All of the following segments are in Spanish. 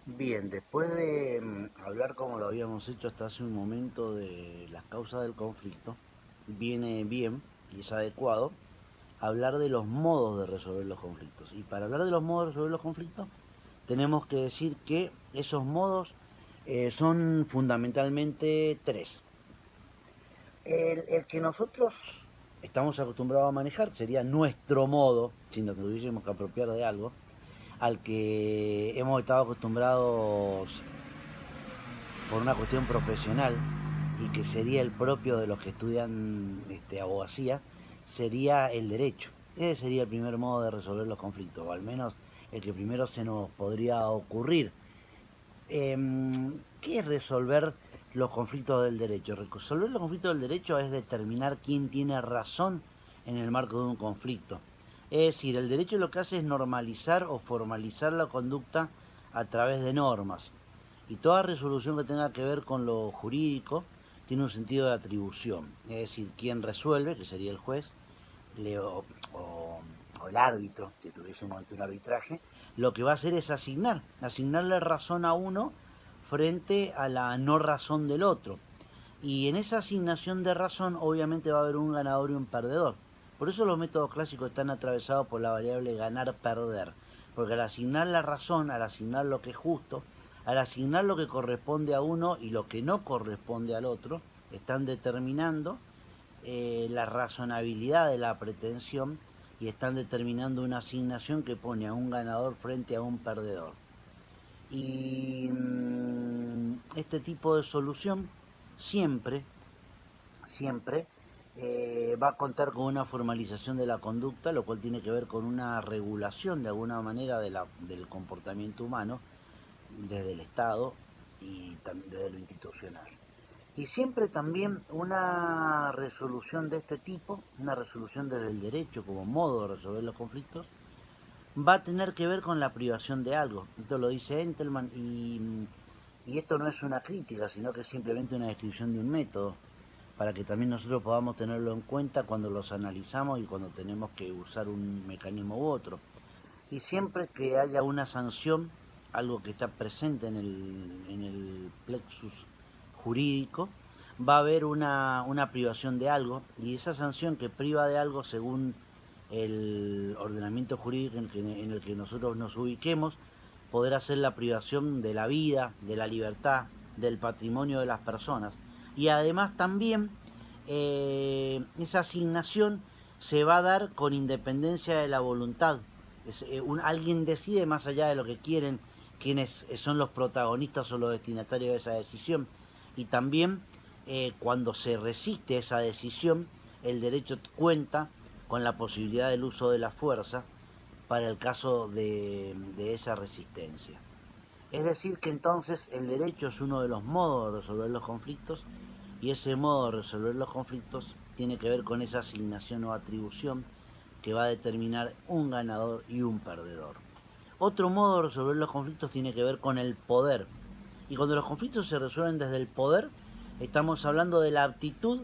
Bien, después de hablar como lo habíamos hecho hasta hace un momento de las causas del conflicto, viene bien y es adecuado hablar de los modos de resolver los conflictos. Y para hablar de los modos de resolver los conflictos, tenemos que decir que esos modos son fundamentalmente tres. El que nosotros estamos acostumbrados a manejar sería nuestro modo, si nos tuviésemos que apropiar de algo, al que hemos estado acostumbrados por una cuestión profesional y que sería el propio de los que estudian abogacía, sería el derecho. Ese sería el primer modo de resolver los conflictos, o al menos el que primero se nos podría ocurrir. ¿Qué es resolver los conflictos del derecho? Resolver los conflictos del derecho es determinar quién tiene razón en el marco de un conflicto. Es decir, el derecho lo que hace es normalizar o formalizar la conducta a través de normas. Y toda resolución que tenga que ver con lo jurídico tiene un sentido de atribución. Es decir, quien resuelve, que sería el juez, o el árbitro, si tuviésemos ante un arbitraje, lo que va a hacer es asignarle razón a uno frente a la no razón del otro. Y en esa asignación de razón obviamente va a haber un ganador y un perdedor. Por eso los métodos clásicos están atravesados por la variable ganar-perder. Porque al asignar la razón, al asignar lo que es justo, al asignar lo que corresponde a uno y lo que no corresponde al otro, están determinando la razonabilidad de la pretensión y están determinando una asignación que pone a un ganador frente a un perdedor. Y este tipo de solución siempre, siempre va a contar con una formalización de la conducta, lo cual tiene que ver con una regulación de alguna manera del comportamiento humano desde el Estado y desde lo institucional. Y siempre también una resolución de este tipo, una resolución desde el derecho como modo de resolver los conflictos, va a tener que ver con la privación de algo. Esto lo dice Entelman y esto no es una crítica, sino que es simplemente una descripción de un método, para que también nosotros podamos tenerlo en cuenta cuando los analizamos y cuando tenemos que usar un mecanismo u otro. Y siempre que haya una sanción, algo que está presente en el plexus jurídico, va a haber una privación de algo, y esa sanción que priva de algo según el ordenamiento jurídico en el que nosotros nos ubiquemos, podrá ser la privación de la vida, de la libertad, del patrimonio de las personas. Y además también esa asignación se va a dar con independencia de la voluntad. Alguien decide más allá de lo que quieren quienes son los protagonistas o los destinatarios de esa decisión. Y también cuando se resiste esa decisión, el derecho cuenta con la posibilidad del uso de la fuerza para el caso de esa resistencia. Es decir, que entonces el derecho es uno de los modos de resolver los conflictos y ese modo de resolver los conflictos tiene que ver con esa asignación o atribución que va a determinar un ganador y un perdedor. Otro modo de resolver los conflictos tiene que ver con el poder. Y cuando los conflictos se resuelven desde el poder, estamos hablando de la aptitud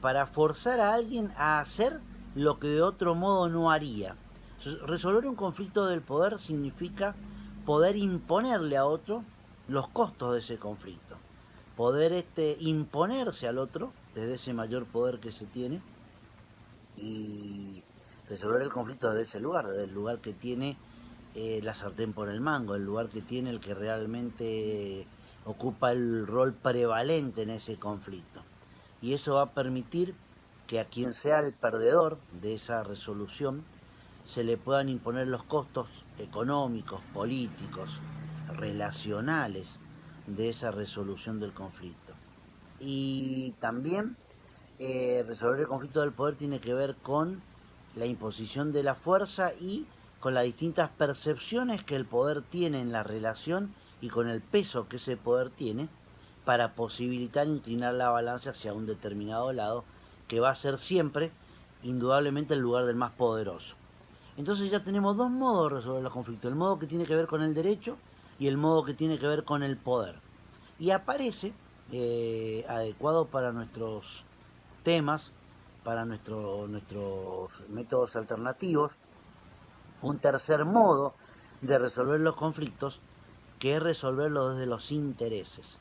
para forzar a alguien a hacer lo que de otro modo no haría. Resolver un conflicto del poder significa poder imponerle a otro los costos de ese conflicto. Poder imponerse al otro desde ese mayor poder que se tiene y resolver el conflicto desde ese lugar, desde el lugar que tiene la sartén por el mango, el lugar que tiene el que realmente ocupa el rol prevalente en ese conflicto. Y eso va a permitir que a quien sea el perdedor de esa resolución se le puedan imponer los costos económicos, políticos, relacionales de esa resolución del conflicto. Y también resolver el conflicto del poder tiene que ver con la imposición de la fuerza y con las distintas percepciones que el poder tiene en la relación y con el peso que ese poder tiene para posibilitar inclinar la balanza hacia un determinado lado, que va a ser siempre, indudablemente, el lugar del más poderoso. Entonces ya tenemos dos modos de resolver los conflictos, el modo que tiene que ver con el derecho y el modo que tiene que ver con el poder. Y aparece, adecuado para nuestros temas, para nuestros métodos alternativos, un tercer modo de resolver los conflictos que es resolverlo desde los intereses.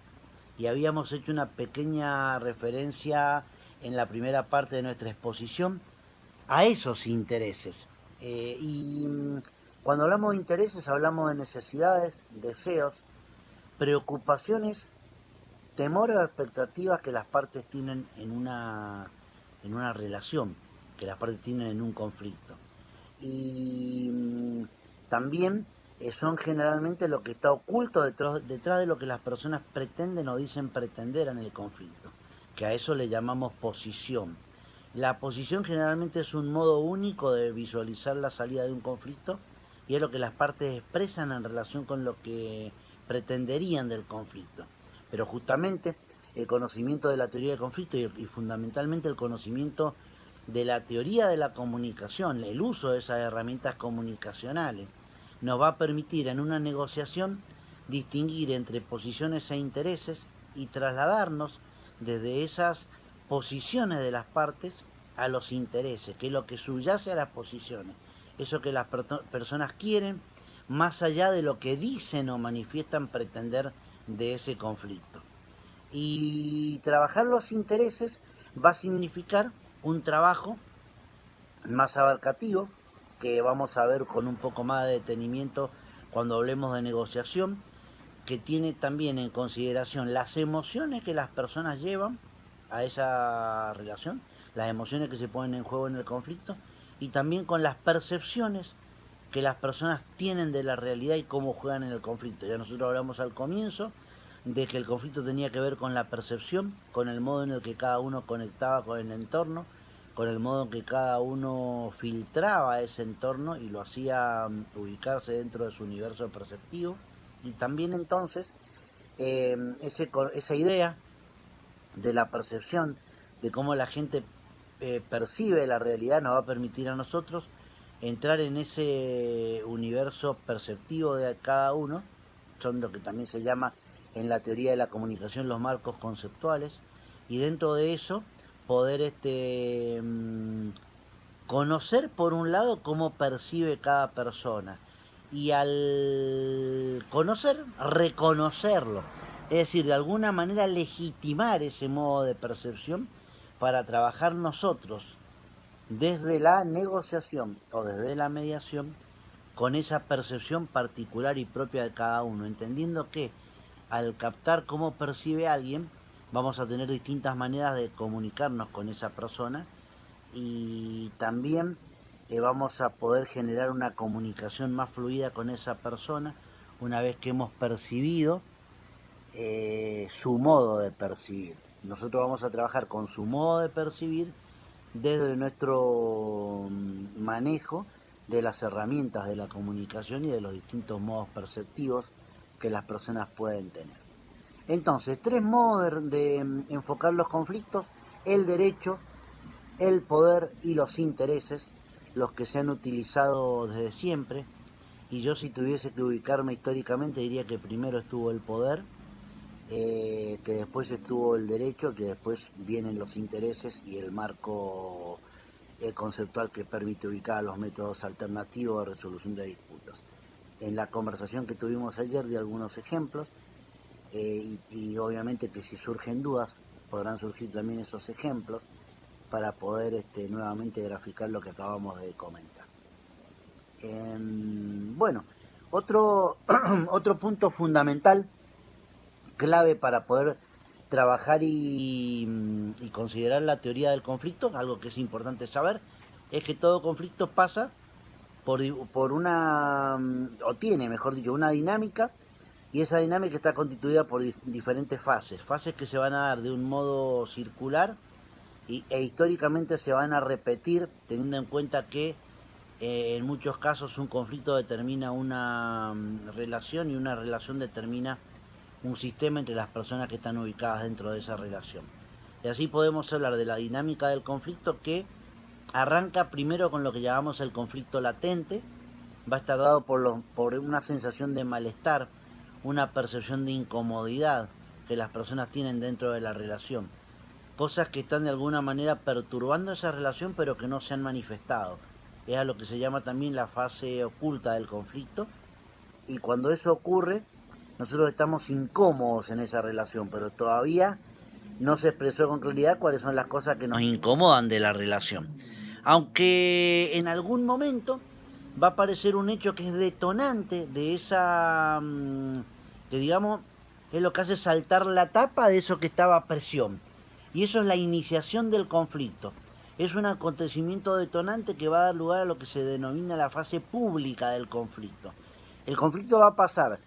Y habíamos hecho una pequeña referencia en la primera parte de nuestra exposición a esos intereses. Cuando hablamos de intereses hablamos de necesidades, deseos, preocupaciones, temores o expectativas que las partes tienen en una relación, que las partes tienen en un conflicto. Y también son generalmente lo que está oculto detrás de lo que las personas pretenden o dicen pretender en el conflicto, que a eso le llamamos posición. La posición generalmente es un modo único de visualizar la salida de un conflicto y es lo que las partes expresan en relación con lo que pretenderían del conflicto. Pero justamente el conocimiento de la teoría del conflicto y fundamentalmente el conocimiento de la teoría de la comunicación, el uso de esas herramientas comunicacionales, nos va a permitir en una negociación distinguir entre posiciones e intereses y trasladarnos desde esas posiciones de las partes a los intereses, que es lo que subyace a las posiciones, eso que las personas quieren, más allá de lo que dicen o manifiestan pretender de ese conflicto. Y trabajar los intereses va a significar un trabajo más abarcativo, que vamos a ver con un poco más de detenimiento cuando hablemos de negociación, que tiene también en consideración las emociones que las personas llevan a esa relación, las emociones que se ponen en juego en el conflicto, y también con las percepciones que las personas tienen de la realidad y cómo juegan en el conflicto. Ya nosotros hablamos al comienzo de que el conflicto tenía que ver con la percepción, con el modo en el que cada uno conectaba con el entorno, con el modo en que cada uno filtraba ese entorno y lo hacía ubicarse dentro de su universo perceptivo. Y también entonces esa idea de la percepción, de cómo la gente percibe la realidad, nos va a permitir a nosotros entrar en ese universo perceptivo de cada uno. Son lo que también se llama en la teoría de la comunicación los marcos conceptuales, y dentro de eso poder conocer por un lado cómo percibe cada persona, y al conocer, reconocerlo, es decir, de alguna manera legitimar ese modo de percepción para trabajar nosotros desde la negociación o desde la mediación con esa percepción particular y propia de cada uno, entendiendo que al captar cómo percibe a alguien, vamos a tener distintas maneras de comunicarnos con esa persona, y también vamos a poder generar una comunicación más fluida con esa persona una vez que hemos percibido su modo de percibir. Nosotros vamos a trabajar con su modo de percibir desde nuestro manejo de las herramientas de la comunicación y de los distintos modos perceptivos que las personas pueden tener. Entonces, tres modos de enfocar los conflictos: el derecho, el poder y los intereses, los que se han utilizado desde siempre. Y yo, si tuviese que ubicarme históricamente, diría que primero estuvo el poder, que después estuvo el derecho, que después vienen los intereses y el marco conceptual que permite ubicar los métodos alternativos de resolución de disputas. En la conversación que tuvimos ayer di algunos ejemplos, y obviamente que si surgen dudas podrán surgir también esos ejemplos para poder nuevamente graficar lo que acabamos de comentar. Bueno, otro, otro punto fundamental, clave para poder trabajar y considerar la teoría del conflicto, algo que es importante saber, es que todo conflicto pasa por una, o tiene, mejor dicho, una dinámica, y esa dinámica está constituida por diferentes fases que se van a dar de un modo circular e históricamente se van a repetir, teniendo en cuenta que en muchos casos un conflicto determina una relación, y una relación determina un sistema entre las personas que están ubicadas dentro de esa relación. Y así podemos hablar de la dinámica del conflicto, que arranca primero con lo que llamamos el conflicto latente. Va a estar dado por una sensación de malestar, una percepción de incomodidad que las personas tienen dentro de la relación. Cosas que están de alguna manera perturbando esa relación pero que no se han manifestado. Es a lo que se llama también la fase oculta del conflicto. Y cuando eso ocurre, nosotros estamos incómodos en esa relación, pero todavía no se expresó con claridad cuáles son las cosas que nos incomodan de la relación. Aunque en algún momento va a aparecer un hecho que es detonante de esa, que digamos, es lo que hace saltar la tapa de eso que estaba a presión. Y eso es la iniciación del conflicto. Es un acontecimiento detonante que va a dar lugar a lo que se denomina la fase pública del conflicto. El conflicto va a pasar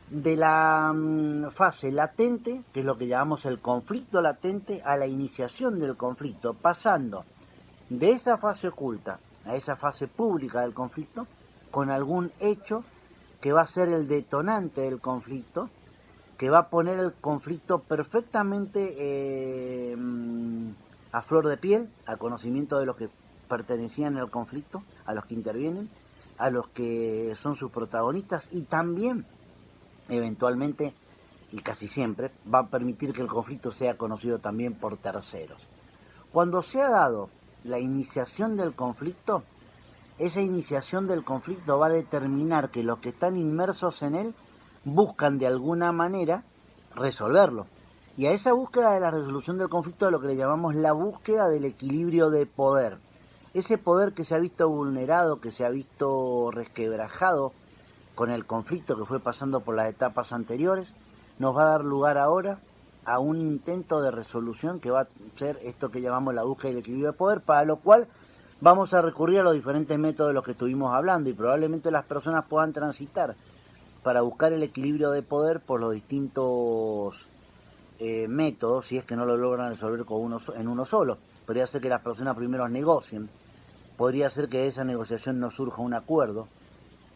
de la fase latente, que es lo que llamamos el conflicto latente, a la iniciación del conflicto, pasando de esa fase oculta a esa fase pública del conflicto, con algún hecho que va a ser el detonante del conflicto, que va a poner el conflicto perfectamente a flor de piel, a conocimiento de los que pertenecían al conflicto, a los que intervienen, a los que son sus protagonistas, y también eventualmente y casi siempre va a permitir que el conflicto sea conocido también por terceros. Cuando se ha dado la iniciación del conflicto, esa iniciación del conflicto va a determinar que los que están inmersos en él buscan de alguna manera resolverlo. Y a esa búsqueda de la resolución del conflicto es lo que le llamamos la búsqueda del equilibrio de poder. Ese poder que se ha visto vulnerado, que se ha visto resquebrajado con el conflicto que fue pasando por las etapas anteriores, nos va a dar lugar ahora a un intento de resolución que va a ser esto que llamamos la búsqueda del equilibrio de poder, para lo cual vamos a recurrir a los diferentes métodos de los que estuvimos hablando, y probablemente las personas puedan transitar para buscar el equilibrio de poder por los distintos métodos, si es que no lo logran resolver en uno solo. Podría ser que las personas primero negocien, podría ser que de esa negociación no surja un acuerdo,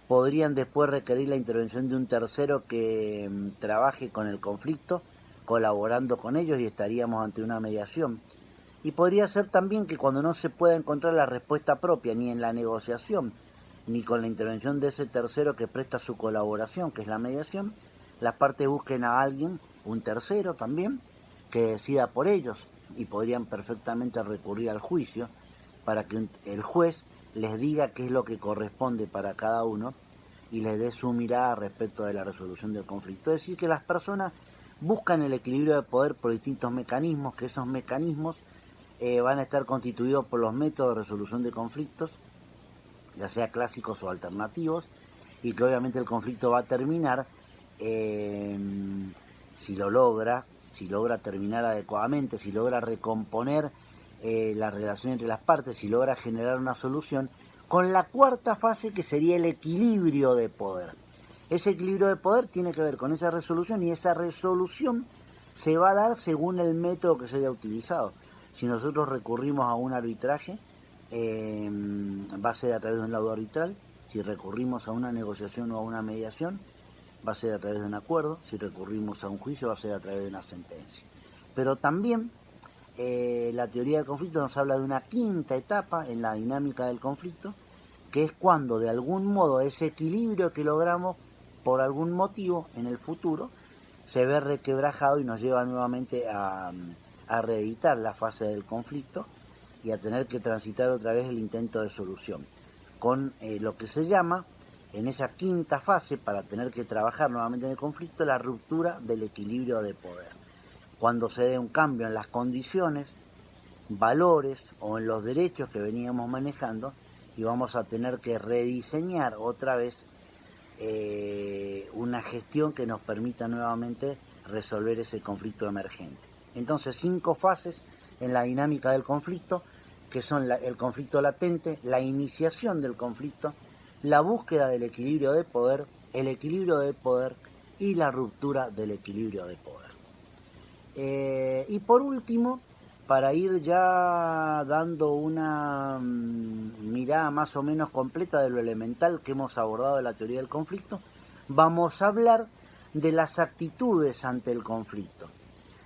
podrían después requerir la intervención de un tercero que trabaje con el conflicto, colaborando con ellos, y estaríamos ante una mediación. Y podría ser también que cuando no se pueda encontrar la respuesta propia, ni en la negociación, ni con la intervención de ese tercero que presta su colaboración, que es la mediación, las partes busquen a alguien, un tercero también, que decida por ellos, y podrían perfectamente recurrir al juicio para que el juez les diga qué es lo que corresponde para cada uno y les dé su mirada respecto de la resolución del conflicto. Es decir, que las personas buscan el equilibrio de poder por distintos mecanismos, que esos mecanismos van a estar constituidos por los métodos de resolución de conflictos, ya sea clásicos o alternativos, y que obviamente el conflicto va a terminar si logra terminar adecuadamente, si logra recomponer la relación entre las partes, si logra generar una solución, con la cuarta fase, que sería el equilibrio de poder. Ese equilibrio de poder tiene que ver con esa resolución, y esa resolución se va a dar según el método que se haya utilizado. Si nosotros recurrimos a un arbitraje, va a ser a través de un laudo arbitral. Si recurrimos a una negociación o a una mediación, va a ser a través de un acuerdo. Si recurrimos a un juicio, va a ser a través de una sentencia. Pero también la teoría del conflicto nos habla de una quinta etapa en la dinámica del conflicto, que es cuando de algún modo ese equilibrio que logramos por algún motivo en el futuro se ve requebrajado y nos lleva nuevamente a reeditar la fase del conflicto y a tener que transitar otra vez el intento de solución, con lo que se llama, en esa quinta fase, para tener que trabajar nuevamente en el conflicto, la ruptura del equilibrio de poder. Cuando se dé un cambio en las condiciones, valores o en los derechos que veníamos manejando, y vamos a tener que rediseñar otra vez una gestión que nos permita nuevamente resolver ese conflicto emergente. Entonces, 5 fases en la dinámica del conflicto, que son el conflicto latente, la iniciación del conflicto, la búsqueda del equilibrio de poder, el equilibrio de poder y la ruptura del equilibrio de poder. Y por último, para ir ya dando una mirada más o menos completa de lo elemental que hemos abordado de la teoría del conflicto, vamos a hablar de las actitudes ante el conflicto.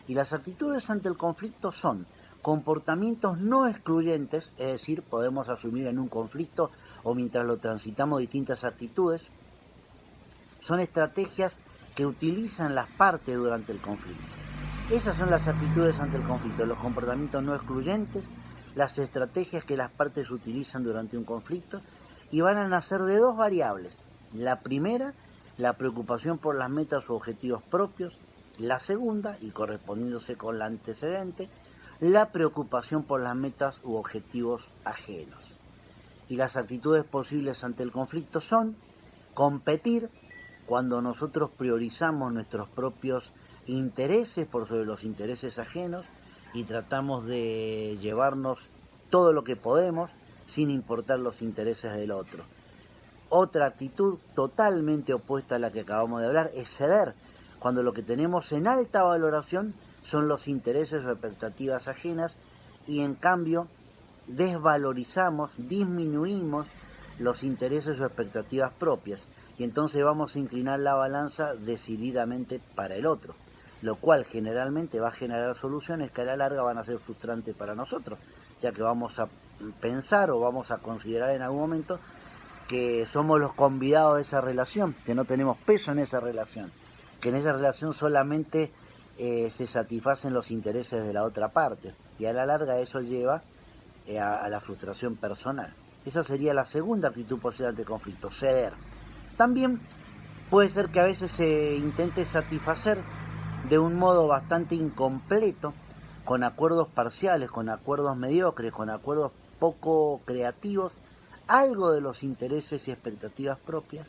Y las actitudes ante el conflicto son comportamientos no excluyentes, es decir, podemos asumir en un conflicto o mientras lo transitamos distintas actitudes. Son estrategias que utilizan las partes durante el conflicto. Esas son las actitudes ante el conflicto, los comportamientos no excluyentes, las estrategias que las partes utilizan durante un conflicto, y van a nacer de 2 variables. La primera la preocupación por las metas u objetivos propios. La segunda, y correspondiéndose con la antecedente, la preocupación por las metas u objetivos ajenos. Y las actitudes posibles ante el conflicto son competir, cuando nosotros priorizamos nuestros propios intereses por sobre los intereses ajenos y tratamos de llevarnos todo lo que podemos sin importar los intereses del otro. Otra actitud totalmente opuesta a la que acabamos de hablar es ceder, cuando lo que tenemos en alta valoración son los intereses o expectativas ajenas y en cambio desvalorizamos, disminuimos los intereses o expectativas propias y entonces vamos a inclinar la balanza decididamente para el otro, lo cual generalmente va a generar soluciones que a la larga van a ser frustrantes para nosotros, ya que vamos a pensar o vamos a considerar en algún momento que somos los convidados de esa relación, que no tenemos peso en esa relación, que en esa relación solamente se satisfacen los intereses de la otra parte y a la larga eso lleva a la frustración personal. Esa sería la segunda actitud posible ante el conflicto, ceder. También puede ser que a veces se intente satisfacer de un modo bastante incompleto, con acuerdos parciales, con acuerdos mediocres, con acuerdos poco creativos, algo de los intereses y expectativas propias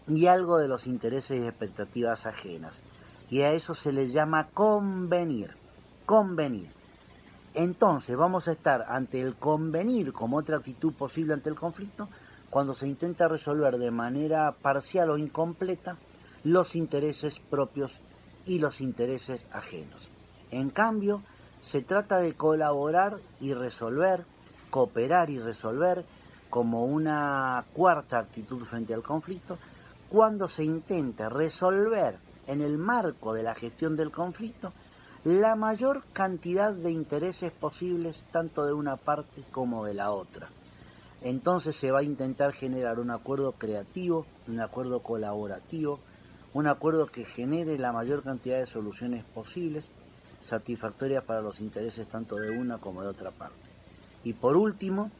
y algo de los intereses y expectativas ajenas. Y a eso se le llama convenir. Convenir. Entonces vamos a estar ante el convenir como otra actitud posible ante el conflicto cuando se intenta resolver de manera parcial o incompleta los intereses propios y los intereses ajenos. En cambio, se trata de colaborar y resolver, cooperar y resolver como una cuarta actitud frente al conflicto cuando se intenta resolver en el marco de la gestión del conflicto la mayor cantidad de intereses posibles tanto de una parte como de la otra. Entonces se va a intentar generar un acuerdo creativo, un acuerdo colaborativo, un acuerdo que genere la mayor cantidad de soluciones posibles, satisfactorias para los intereses tanto de una como de otra parte. Y por último,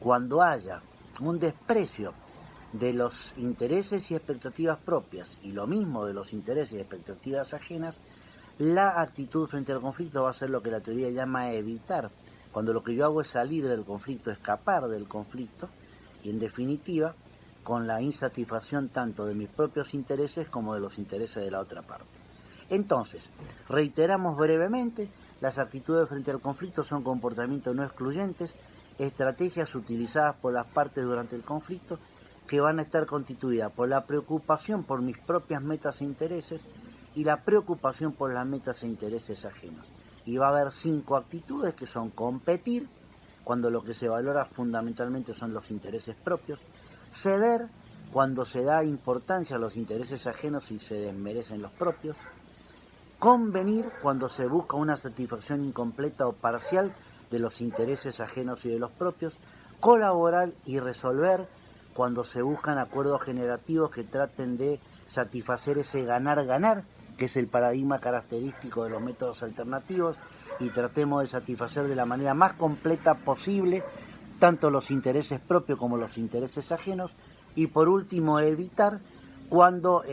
cuando haya un desprecio de los intereses y expectativas propias y lo mismo de los intereses y expectativas ajenas, la actitud frente al conflicto va a ser lo que la teoría llama evitar, cuando lo que yo hago es salir del conflicto, escapar del conflicto y en definitiva con la insatisfacción tanto de mis propios intereses como de los intereses de la otra parte. Entonces, reiteramos brevemente, las actitudes frente al conflicto son comportamientos no excluyentes, estrategias utilizadas por las partes durante el conflicto que van a estar constituidas por la preocupación por mis propias metas e intereses y la preocupación por las metas e intereses ajenos. Y va a haber 5 actitudes que son competir, cuando lo que se valora fundamentalmente son los intereses propios, ceder, cuando se da importancia a los intereses ajenos y se desmerecen los propios, convenir, cuando se busca una satisfacción incompleta o parcial de los intereses ajenos y de los propios, colaborar y resolver, cuando se buscan acuerdos generativos que traten de satisfacer ese ganar-ganar, que es el paradigma característico de los métodos alternativos, y tratemos de satisfacer de la manera más completa posible tanto los intereses propios como los intereses ajenos, y por último evitar cuando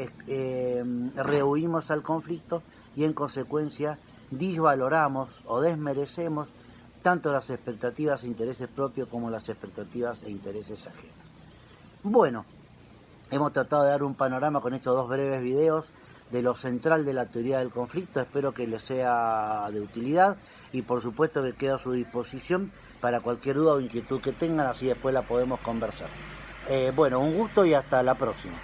rehuimos al conflicto y en consecuencia disvaloramos o desmerecemos tanto las expectativas e intereses propios como las expectativas e intereses ajenos. Bueno, hemos tratado de dar un panorama con estos 2 breves videos de lo central de la teoría del conflicto. Espero que les sea de utilidad y por supuesto que quedo a su disposición para cualquier duda o inquietud que tengan, así después la podemos conversar. Bueno, un gusto y hasta la próxima.